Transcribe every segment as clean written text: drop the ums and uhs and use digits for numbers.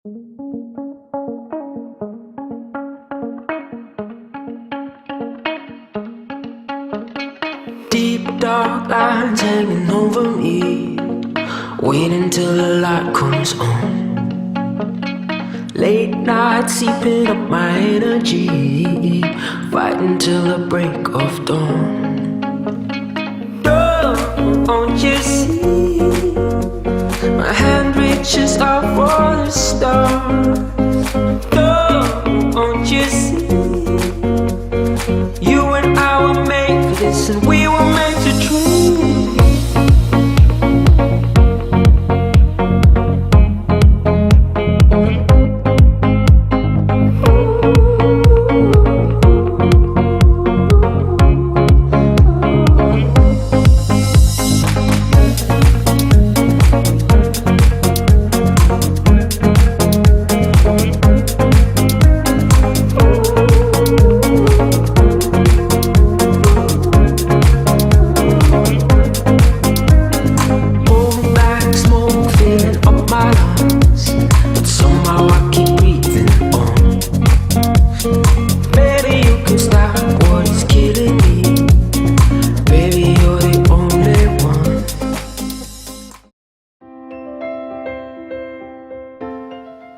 Deep dark lines hanging over me, waiting till the light comes on. Late nights seeping up my energy, fighting till the break of dawn. Don't you see? My hand reaches out for the stars. Don't you see? You and I were made for this, and we were meant to dream.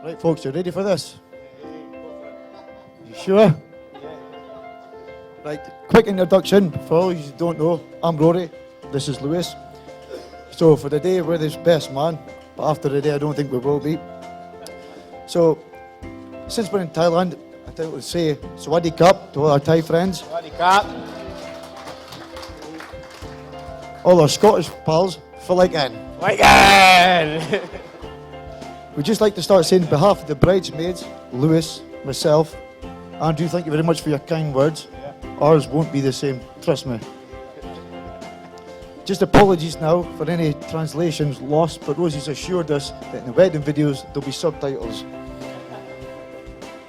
Right, folks, you ready for this? You sure? Right, quick introduction. For all you who don't know, I'm Rory. This is Lewis. So for the day, we're this best man, but after the day, I don't think we will be. So, since we're in Thailand, I think we'll say Sawasdee Krap to all our Thai friends. Sawasdee Krap. All our Scottish pals, Fligan. Fligan. We'd just like to start saying on behalf of the bridesmaids, Lewis, myself, Andrew, thank you very much for your kind words. Yeah. Ours won't be the same, trust me. Just apologies now for any translations lost, but Rosie's assured us that in the wedding videos there'll be subtitles.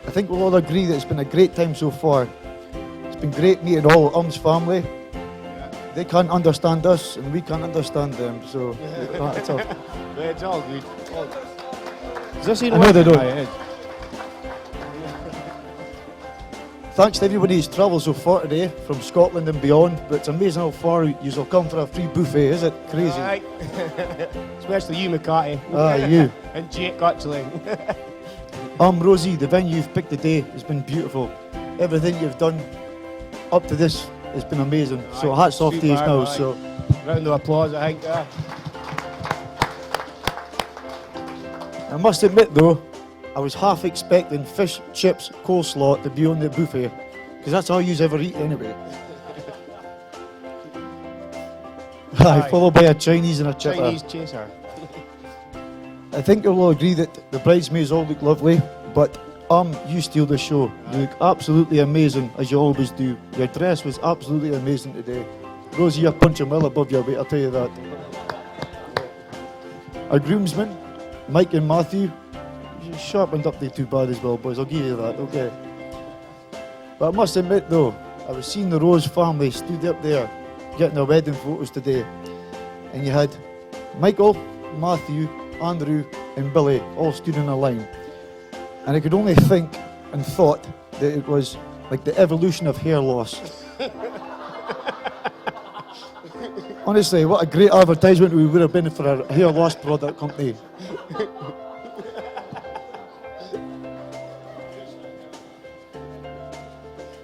I think we'll all agree that it's been a great time so far. It's been great meeting all of Um's family. Yeah. They can't understand us and we can't understand them, so it's all. It's all good. All good. Is this I know they don't. Aye, it is. Thanks to everybody who's travelled so far today from Scotland and beyond, but it's amazing how far you'll come for a free buffet, is it? Crazy. Aye. Especially you, McCarthy. You. And Jake, actually. Rosie, the venue you've picked today has been beautiful. Everything you've done up to this has been amazing. So Aye, hats off to you superb, now. aye. So Round of applause, I think. I must admit though, I was half expecting fish, chips, coleslaw to be on the buffet, because that's all you ever eat anyway. Aye, followed by a Chinese and a chipper. Chinese chaser. I think you'll all agree that the bridesmaids all look lovely, but you steal the show. You look absolutely amazing, as you always do. Your dress was absolutely amazing today. Rosie, you're punching well above your weight, I'll tell you that. Our groomsmen, Mike and Matthew, you sharpened up the too bad as well, boys, I'll give you that, okay. But I must admit though, I was seeing the Rose family stood up there, getting their wedding photos today. And you had Michael, Matthew, Andrew and Billy all stood in a line. And I could only think and thought that it was like the evolution of hair loss. Honestly, what a great advertisement we would have been for a hair loss product company.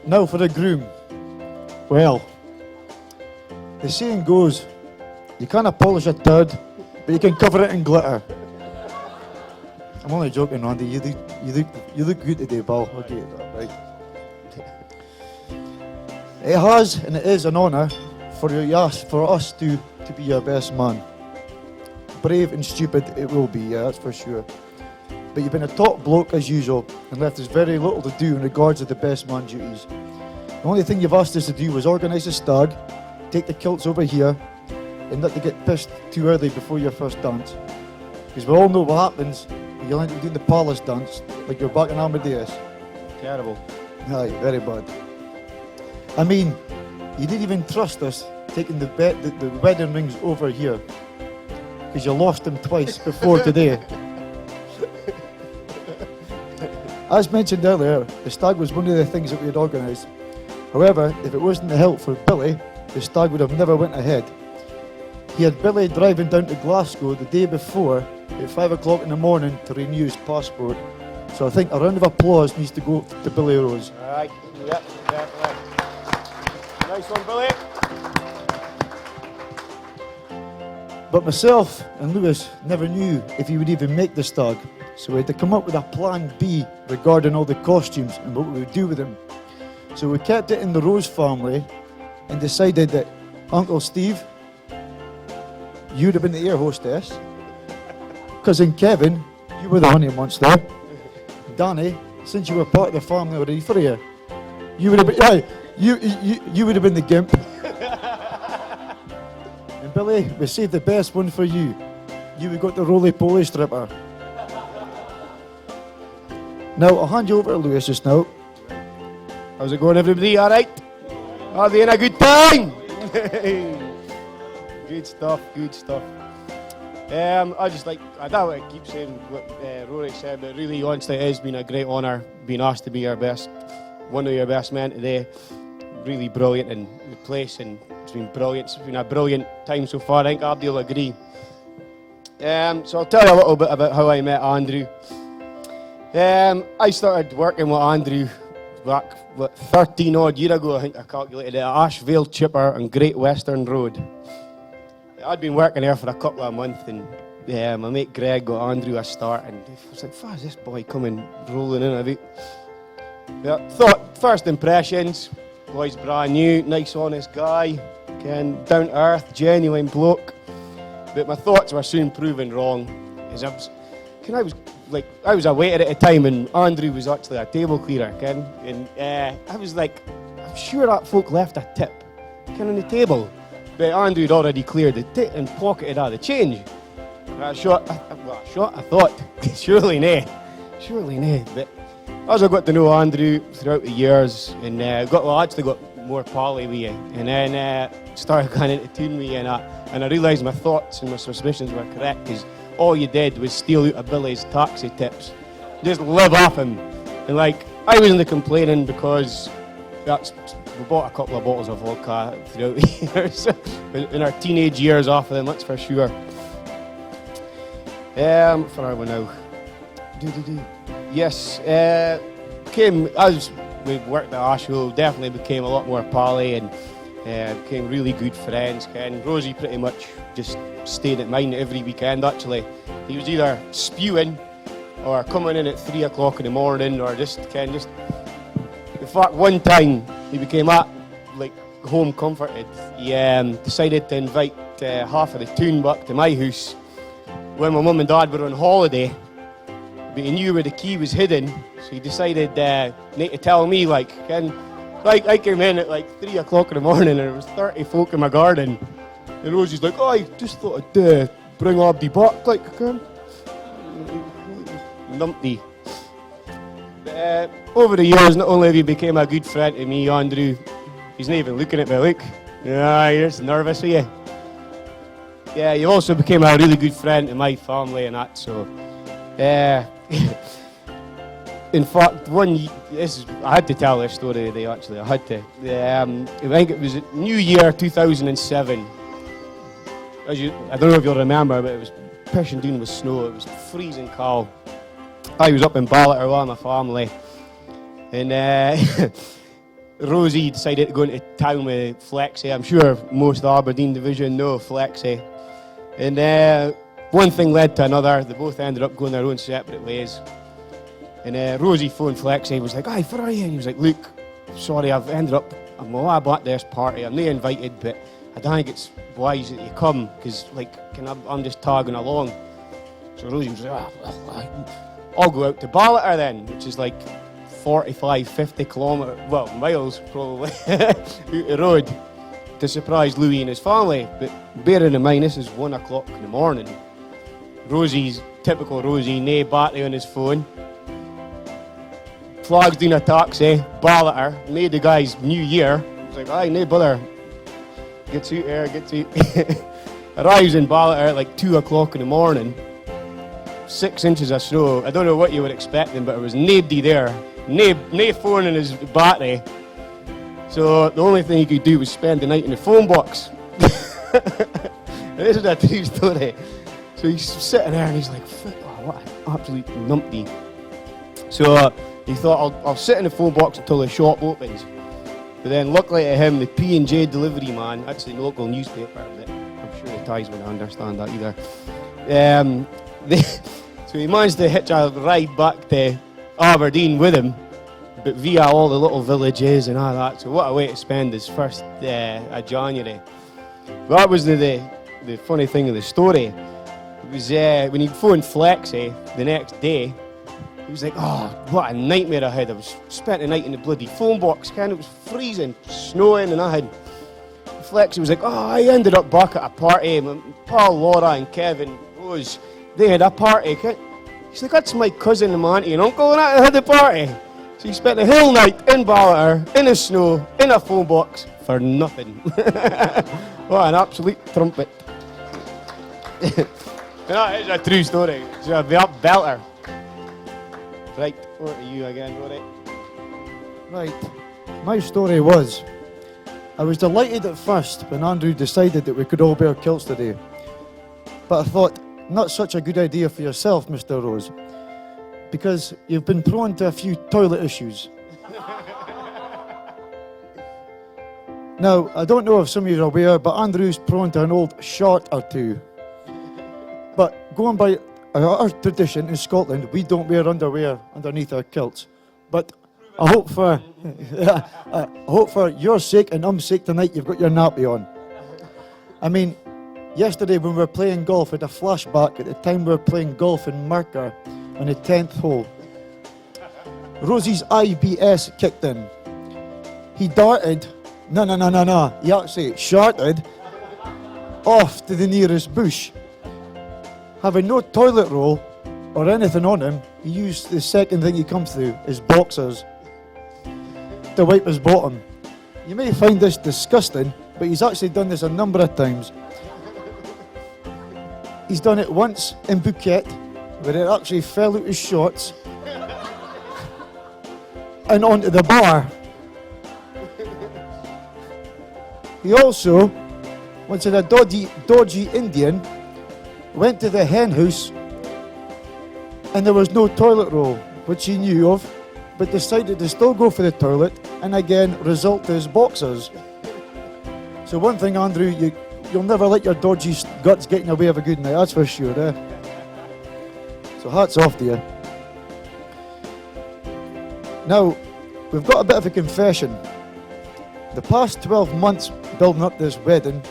Now for the groom. Well, the saying goes, you can't polish a turd, but you can cover it in glitter. I'm only joking, Randy. You look good today, pal. I'll give you that, right? It has and it is an honour for us to be your best man. Brave and stupid it will be, yeah, that's for sure. But you've been a top bloke as usual and left us very little to do in regards to the best man duties. The only thing you've asked us to do was organise a stag, take the kilts over here, and not to get pissed too early before your first dance. Because we all know what happens when you'll end up doing the palace dance, like you're back in Amadeus. Terrible. Aye, very bad. I mean, you didn't even trust us taking the wedding rings over here, because you lost them twice before today. As mentioned earlier, the stag was one of the things that we had organised. However, if it wasn't the help for Billy, the stag would have never went ahead. He had Billy driving down to Glasgow the day before at 5 o'clock in the morning to renew his passport. So I think a round of applause needs to go to Billy Rose. All right. Yep. Nice one, Billy. But myself and Lewis never knew if he would even make the stag. So we had to come up with a plan B regarding all the costumes and what we would do with them. So we kept it in the Rose family and decided that Uncle Steve, you'd have been the air hostess. Cousin Kevin, you were the honey monster. Danny, since you were part of the family already for you, you would have been, you would have been the gimp. And Billy, we saved the best one for you. You would got the roly-poly stripper. Now, I'll hand you over to Lewis just now. How's it going, everybody? All right? Are they in a good time? Good stuff. I don't want to keep saying what Rory said, but really, honestly, it has been a great honour being asked to be one of your best men today. Really brilliant in the place, and it's been brilliant. It's been a brilliant time so far. I think Abdi will agree. So I'll tell you a little bit about how I met Andrew. I started working with Andrew back 13 odd years ago. I think I calculated it, at Ashvale Chipper on Great Western Road. I'd been working there for a couple of months, and my mate Greg got Andrew a start, and I was like, "Faz this boy coming rolling in a bit?" Thought first impressions, boy's brand new, nice honest guy, down to earth, genuine bloke. But my thoughts were soon proven wrong, as I was a waiter at the time, and Andrew was actually a table cleaner, and I was like, I'm sure that folk left a tip on the table. But Andrew had already cleared the tip and pocketed all the change. And I thought, surely nay. But as I got to know Andrew throughout the years, and actually got more pally with you, and then started kind of into tune with you, and I realised my thoughts and my suspicions were correct, because all you did was steal out of Billy's taxi tips. Just live off him. And I wasn't complaining, because we bought a couple of bottles of vodka throughout the years. In our teenage years off of them, that's for sure. For our one now. Yes, as we worked at Asheville, definitely became a lot more pally, and became really good friends. Rosie pretty much just stayed at mine every weekend, actually. He was either spewing or coming in at 3 o'clock in the morning, or just in fact, one time he became home comforted. He decided to invite half of the toon back to my house when my mum and dad were on holiday, but he knew where the key was hidden, so he decided not to tell me. I came in at 3 o'clock in the morning, and there was 30 folk in my garden, and Rosie's like, "Oh, I just thought I'd bring Abdi back, numpty." Over the years, not only have you become a good friend to me, Andrew, he's not even looking at me, look. Yeah, you're just nervous, are you? Yeah, you also became a really good friend to my family and that, so... in fact, I had to tell this story today, actually. I had to. I think it was New Year 2007. I don't know if you'll remember, but it was pissing down with snow. It was freezing cold. I was up in Ballater with my family, and Rosie decided to go into town with Flexi. I'm sure most Aberdeen division know Flexi. And one thing led to another. They both ended up going their own separate ways. And Rosie phoned Flexi and was like, "Hi, where are you?" And he was like, "Look, sorry, I've ended up, I'm away at this party. I'm not invited, but I don't think it's wise that you come, because I'm just tagging along." So Rosie was like, "I'll go out to Ballater then," which is 45, 50 miles probably, out the road, to surprise Louis and his family. But bearing in mind, this is 1 o'clock in the morning. Typical Rosie, no battery on his phone. Flags down a taxi, Ballater, made the guy's New Year. He's like, "Aye, no bother. Gets out. Arrives in Ballater at 2 o'clock in the morning. 6 inches of snow. I don't know what you were expecting, but there was nobody there. No phone in his battery. So the only thing he could do was spend the night in the phone box. This is a true story. So he's sitting there and he's like, oh, what an absolute numpty. So he thought, I'll sit in the phone box until the shop opens. But then luckily to him, the P&J delivery man, that's the local newspaper, that I'm sure the Thais wouldn't understand that either. So he managed to hitch a ride back to Aberdeen with him, but via all the little villages and all that. So what a way to spend his first of January. But that was the funny thing of the story. It was when he'd phoned Flexi the next day, he was like, oh, what a nightmare I had. I was spent the night in the bloody phone box, it was freezing, snowing, and I had... Flexi was like, oh, I ended up back at a party. My pal Laura and Kevin Rose, they had a party. He's like, that's my cousin and my auntie and uncle, and I had a party. So he spent the whole night in Ballater, in the snow, in a phone box, for nothing. What an absolute trumpet. That is a true story. So the up belter. Right, over to you again, Rory. Right. My story was, I was delighted at first when Andrew decided that we could all wear kilts today. But I thought, not such a good idea for yourself, Mr. Rose, because you've been prone to a few toilet issues. Now, I don't know if some of you are aware, but Andrew's prone to an old short or two. But going by our tradition in Scotland, we don't wear underwear underneath our kilts. But I hope for your sake and sake tonight you've got your nappy on. I mean, yesterday when we were playing golf, I had a flashback at the time we were playing golf in Merker on the 10th hole. Rosie's IBS kicked in. He darted, he actually shorted off to the nearest bush. Having no toilet roll or anything on him, he used the second thing he comes through, his boxers, to wipe his bottom. You may find this disgusting, but he's actually done this a number of times. He's done it once in Phuket, where it actually fell out his shorts and onto the bar. He also, once in a dodgy Indian, went to the hen house and there was no toilet roll, which he knew of, but decided to still go for the toilet and again result to his boxers. So one thing, Andrew, you'll never let your dodgy guts get in the way of a good night, that's for sure, eh? So hats off to you. Now, we've got a bit of a confession. The past 12 months building up this wedding,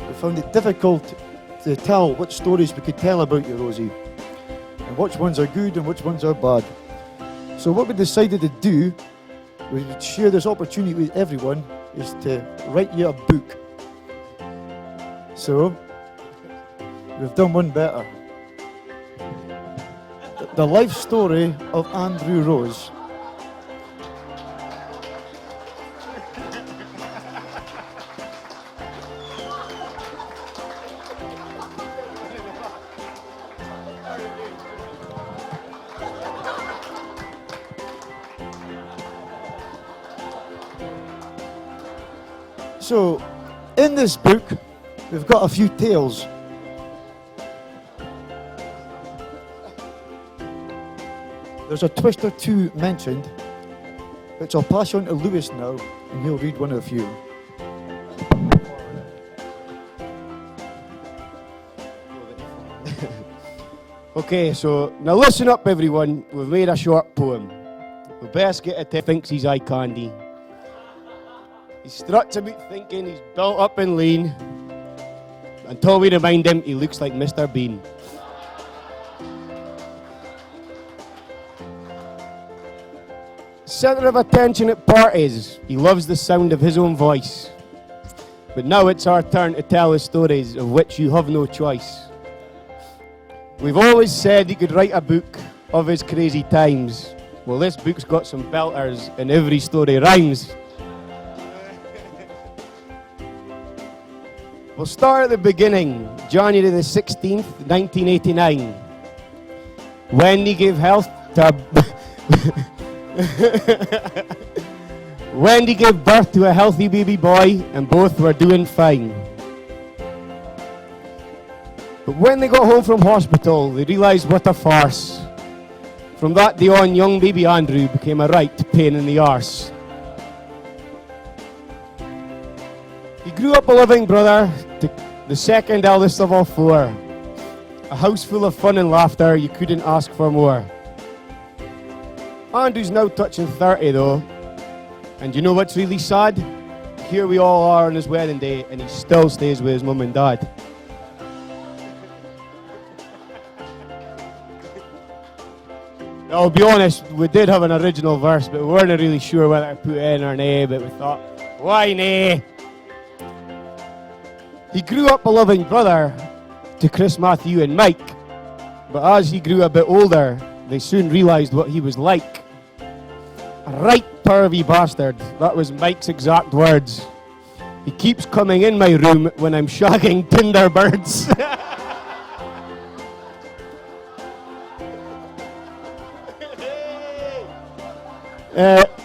we found it difficult to tell which stories we could tell about you, Rosie, and which ones are good and which ones are bad. So what we decided to do, we would share this opportunity with everyone, is to write you a book. So, we've done one better. The life story of Andrew Rose. So, in this book, we've got a few tales. There's a twist or two mentioned, which I'll pass on to Lewis now, and he'll read one of a few. Okay, so now listen up, everyone. We've made a short poem. We best get it to thinks he's eye candy. He struts about thinking he's built up and lean, until we remind him he looks like Mr. Bean. Centre of attention at parties, he loves the sound of his own voice. But now it's our turn to tell the stories of which you have no choice. We've always said he could write a book of his crazy times. Well, this book's got some belters and every story rhymes. We'll start at the beginning, January the 16th, 1989. Wendy gave health to Wendy gave birth to a healthy baby boy, and both were doing fine. But when they got home from hospital, they realised what a farce. From that day on, young baby Andrew became a right pain in the arse. He grew up a living brother to the second eldest of all four. A house full of fun and laughter, you couldn't ask for more. Andrew's now touching 30 though, and you know what's really sad? Here we all are on his wedding day, and he still stays with his mum and dad. I'll be honest, we did have an original verse, but we weren't really sure whether to put it in or nay, but we thought, why nay? He grew up a loving brother to Chris, Matthew and Mike, but as he grew a bit older, they soon realised what he was like. A right pervy bastard, that was Mike's exact words. He keeps coming in my room when I'm shagging Tinder birds.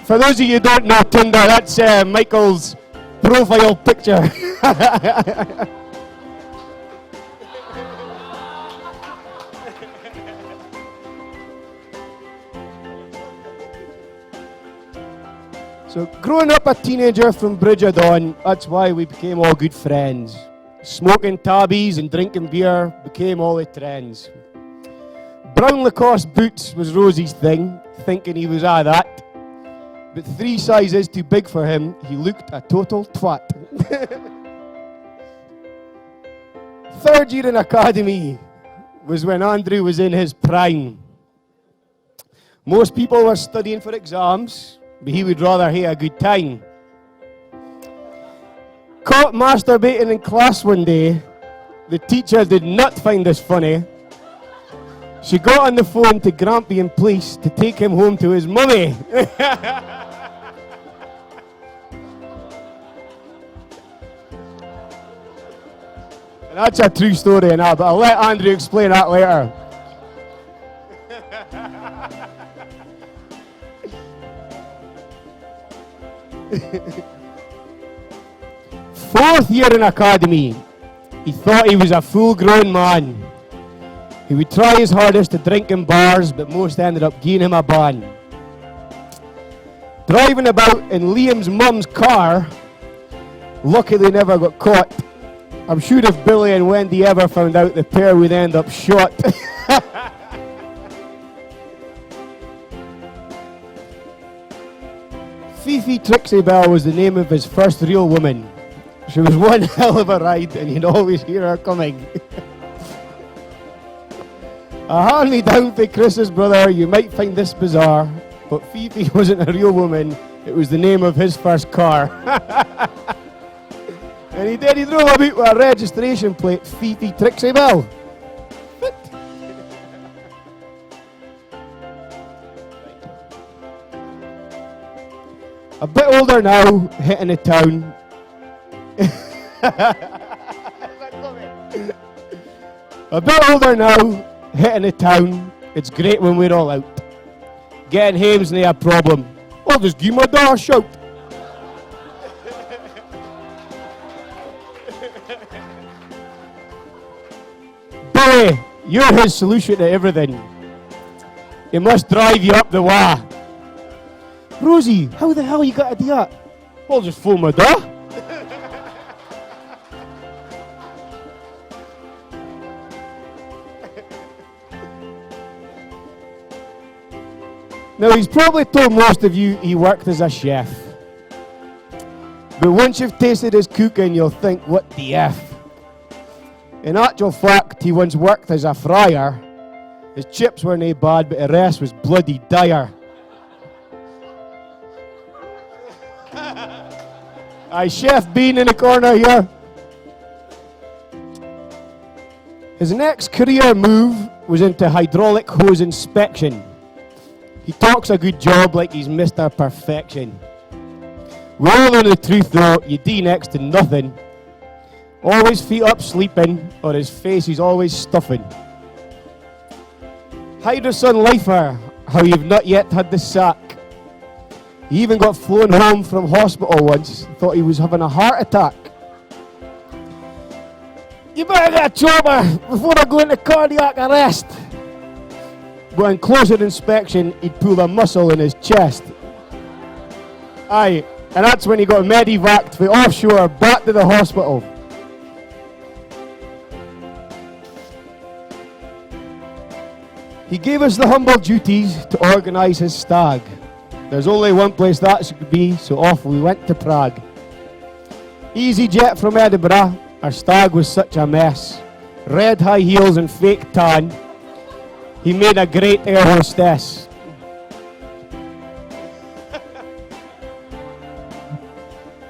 For those of you who don't know Tinder, that's Michael's profile picture. So growing up a teenager from Bridge of Dawn, that's why we became all good friends. Smoking tabbies and drinking beer became all the trends. Brown Lacoste boots was Rosie's thing, thinking he was that. But 3 sizes too big for him, he looked a total twat. 3rd year in academy was when Andrew was in his prime. Most people were studying for exams, but he would rather have a good time. Caught masturbating in class one day, the teacher did not find this funny. She got on the phone to Grampian Police to take him home to his mummy. That's a true story and all, but I'll let Andrew explain that later. Fourth year in academy, he thought he was a full-grown man. He would try his hardest to drink in bars, but most ended up giving him a ban. Driving about in Liam's mum's car, lucky they never got caught. I'm sure if Billy and Wendy ever found out, the pair would end up shot. Fifi Trixie Bell was the name of his first real woman. She was one hell of a ride, and you'd always hear her coming. A hand-me-down for Chris's brother, you might find this bizarre, but Fifi wasn't a real woman, it was the name of his first car. And he drove about with a registration plate, Fifi Trixie Bell. A bit older now, hitting the town. A bit older now, hitting the town. It's great when we're all out. Getting home's no a problem. I'll just give my dad a shout. Billy, you're his solution to everything. He must drive you up the wah. Rosie, how the hell you got to do that? I'll just phone my dad. Now, he's probably told most of you he worked as a chef. But once you've tasted his cooking, you'll think, what the F? In actual fact, he once worked as a fryer. His chips were nae bad, but the rest was bloody dire. Aye, Chef Bean in the corner here. His next career move was into hydraulic hose inspection. He talks a good job like he's Mr. Perfection. We all know the truth though, you do next to nothing. Always feet up sleeping, or his face is always stuffing. Hydrosun lifer, how you've not yet had the sack. He even got flown home from hospital once, thought he was having a heart attack. You better get a chopper before I go into cardiac arrest. But on closer inspection, he'd pulled a muscle in his chest. Aye, and that's when he got medevaced for offshore back to the hospital. He gave us the humble duties to organise his stag. There's only one place that should be, so off we went to Prague. EasyJet from Edinburgh, our stag was such a mess. Red high heels and fake tan. He made a great air hostess.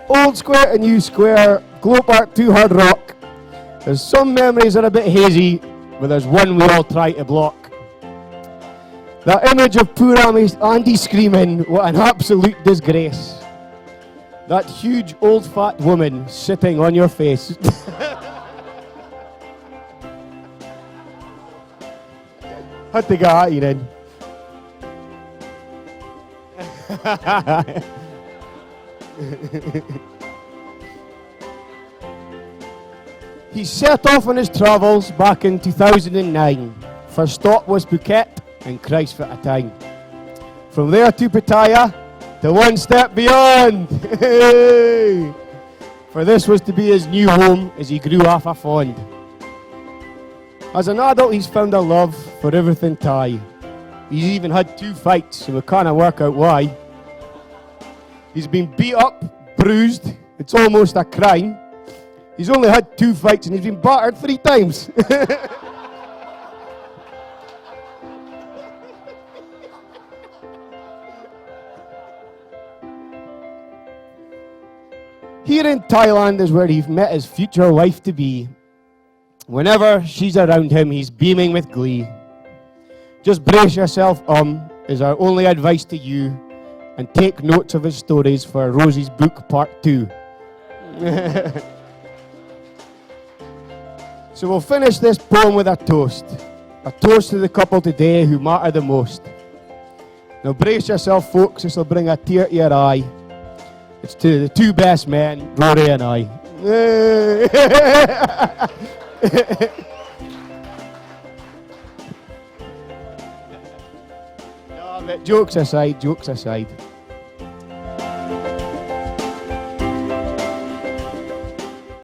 Old Square to New Square, Globe Park to Hard Rock. There's some memories that are a bit hazy, but there's one we all try to block. That image of poor Andy screaming, what an absolute disgrace. That huge old fat woman sitting on your face. Had to get at you then. He set off on his travels back in 2009. First stop was Phuket and Christ for a time. From there to Pattaya, to one step beyond. For this was to be his new home as he grew half a fond. As an adult, he's found a love for everything Thai. He's even had 2 fights, so we can't work out why. He's been beat up, bruised. It's almost a crime. He's only had 2 fights and he's been battered 3 times. Here in Thailand is where he met his future wife-to-be. Whenever she's around him, he's beaming with glee. Just brace yourself, is our only advice to you, and take notes of his stories for Rosie's book part 2. So we'll finish this poem with a toast. A toast to the couple today who matter the most. Now brace yourself, folks, this will bring a tear to your eye. It's to the 2 best men, Rory and I. No, but jokes aside.